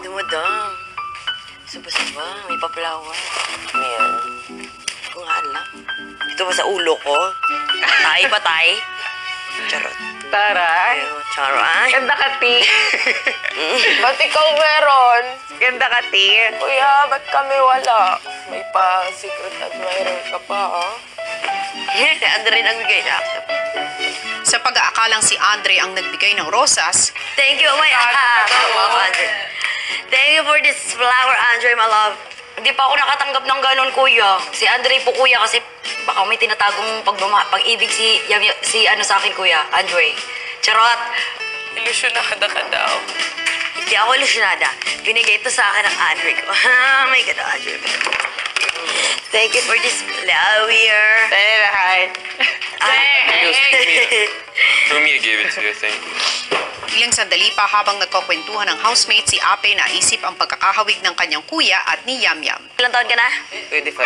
Dumadang. Saba-saba, may pa-flower. Ayan. Kung alam. Ito ba sa ulo ko? Tay pa, tay? Charot. Taray. Charot. Ganda ka, Ti. Ba't ikaw meron? Ganda ka, Ti. Kuya, ba't kami wala? May pa-secret admirer ka pa, ha? Andre ang bigay niya. Sa pag-aakalang si Andre ang nagbigay ng rosas, Thank you, my Andre. Thank you for this flower, Andre, my love. Hindi pa ako nakatanggap ng ganon, kuya. Si Andre po, kuya, kasi baka may tinatagong pag-ibig si sa akin, kuya. Andre. Charot. Ilusyonada ka daw. Hindi ako ilusyonada. Binigay ito sa akin ng Andre ko. Oh my God, Andre. Thank you for this flower. Taray. Rumia gave it to you, I think. ilang sandali pa habang nagkukwentuhan ng housemate si Ape na isip ang pagkakahawig ng kanyang kuya at ni Yam Yam. Ilang taon ka na? 25.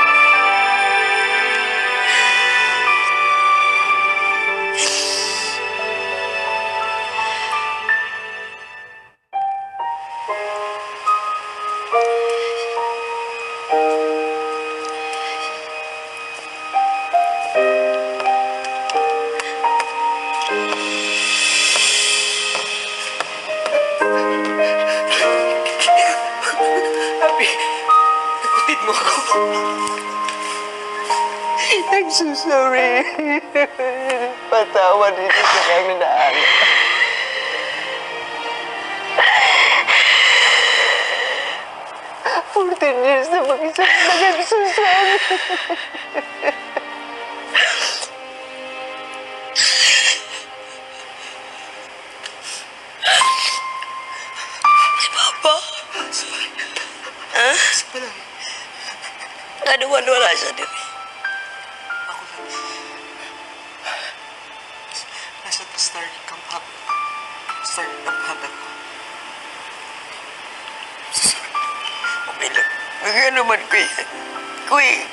I'm so sorry. Patawad dito sa kami na ano. 14 years na mag-isa na I'm so sorry. Si Papa? Ha? Wala siya din. Nasa startup hub ako. Okay lang. Magkano naman, kuya. Kuya.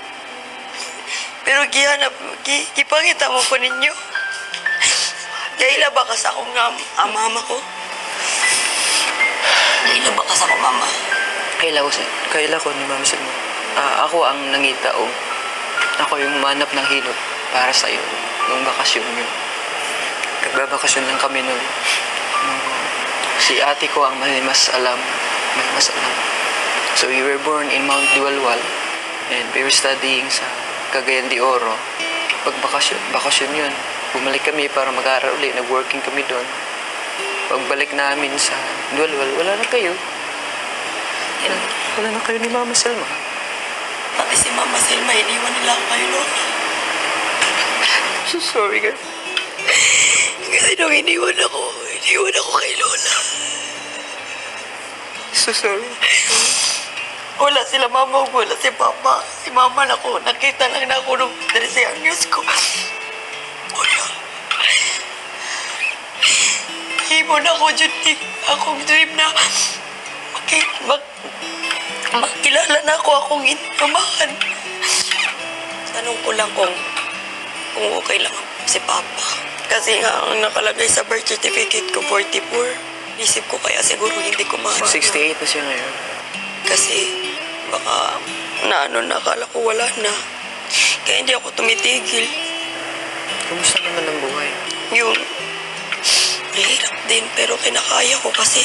Pero kipangita mo ko ninyo. Kaila ba ka sa akong mama ko? Kaila ba ka sa akong mama? Kaila ko ni Mama Selma. Ako ang nangitaong. Ako yung manap ng hilot para sa'yo nung bakasyon yun. Nagbabakasyon lang kami nun. Si ate ko ang mas alam. So we were born in Mount Dualwal and we were studying sa Cagayan de Oro. Bakasyon yun. Bumalik kami para mag-aaral ulit. Nag-working kami doon. Pagbalik namin sa Dualwal, wala na kayo. Wala na kayo ni Mama Selma. Pati si Mama Selma, iniwan nila ako kay Lola. So sorry, guys. Kasi nung iniwan ako kay Lola. So sorry. Wala sila mama, wala si papa. Si mama na ko, nakita lang na ako nung 13 anyos ko. Wala. Himo na ko dyan akong dream na makilala na ako akong inumahan. Tanong ko lang kung okay lang si papa. Kasi nga ang nakalagay sa birth certificate ko, 44. Isip ko kaya siguro hindi ko mahanap. 68 na siya ngayon. Kasi baka nakala ko wala na. Kaya hindi ako tumitigil. Kumusta naman ang buhay? Yung mahirap din pero kinakaya ko kasi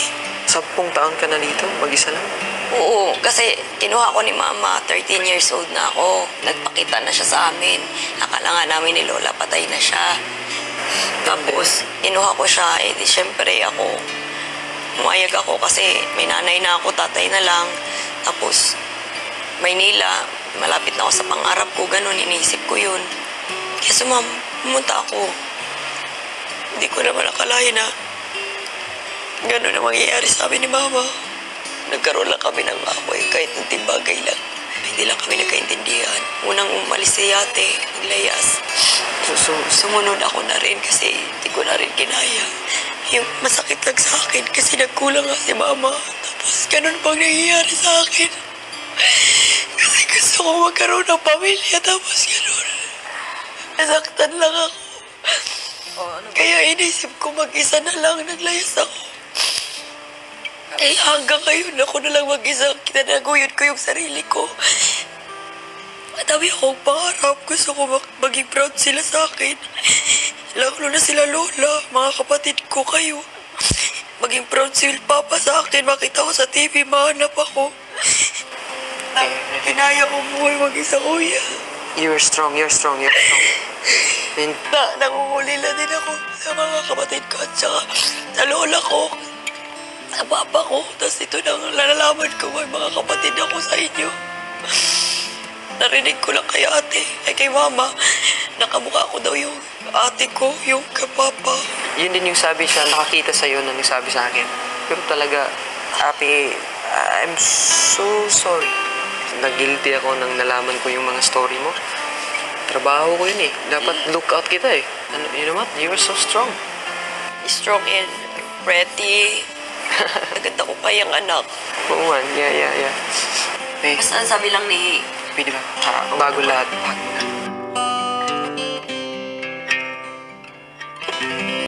10 taon ka na dito, mag-isa lang. oo, kasi kinuha ko ni mama, 13 years old na ako. Nagpakita na siya sa amin. Akala nga namin ni Lola patay na siya. Tapos kinuha ko siya, di syempre ako umayag ako kasi may nanay na ako, tatay na lang. Tapos Maynila, malapit na ako sa pangarap ko, ganun, iniisip ko yun. Kaya pumunta ako. Hindi ko naman akalain na ganun na mangyayari sa amin ni Mama. Nagkaroon lang kami ng away, kahit unting bagay lang. Hindi lang kami nagkaintindihan. Unang umalis si ate, naglayas. Sumunod ako na rin kasi hindi ko na rin kinaya. Yung masakit lang sa akin kasi nagkulang nga si Mama. Tapos ganun pang nangyayari sa akin. Kasi gusto ko magkaroon ng pamilya tapos ganun. Nasaktan lang ako. Kaya inisip ko mag-isa na lang, naglayas ako. Eh, hanggang ngayon, ako na lang mag-isa. Kinanaguyod ko yung sarili ko. Madami akong pangarap. Gusto ko maging proud sila sa akin. Lalo na sila lola, mga kapatid ko kayo. Maging proud si Papa sa akin. Makita ko sa TV, mahanap ako. Hinaya ko buhay mag-isa, kuya. You're strong. And Nangungulila din ako sa mga kapatid ko at saka sa lola ko, sa papa ko. Tapos ito nang nalalaman ko may mga kapatid ako sa inyo. Narinig ko lang kay ate, kay mama. Nakamukha ko daw yung ate ko, yung kay papa. yun din yung sabi siya, nakakita sa'yo na nagsabi sa akin. Pero talaga, Ate, I'm so sorry. Nag-guilty ako nang nalaman ko yung mga story mo. Trabaho ko yun eh. Dapat look out kita eh. You know what? You are so strong. Strong and pretty. Naganda ko kayang anak. Oo man, yeah. Eh, Basta ang sabi lang ni pwede ba? Bago lahat.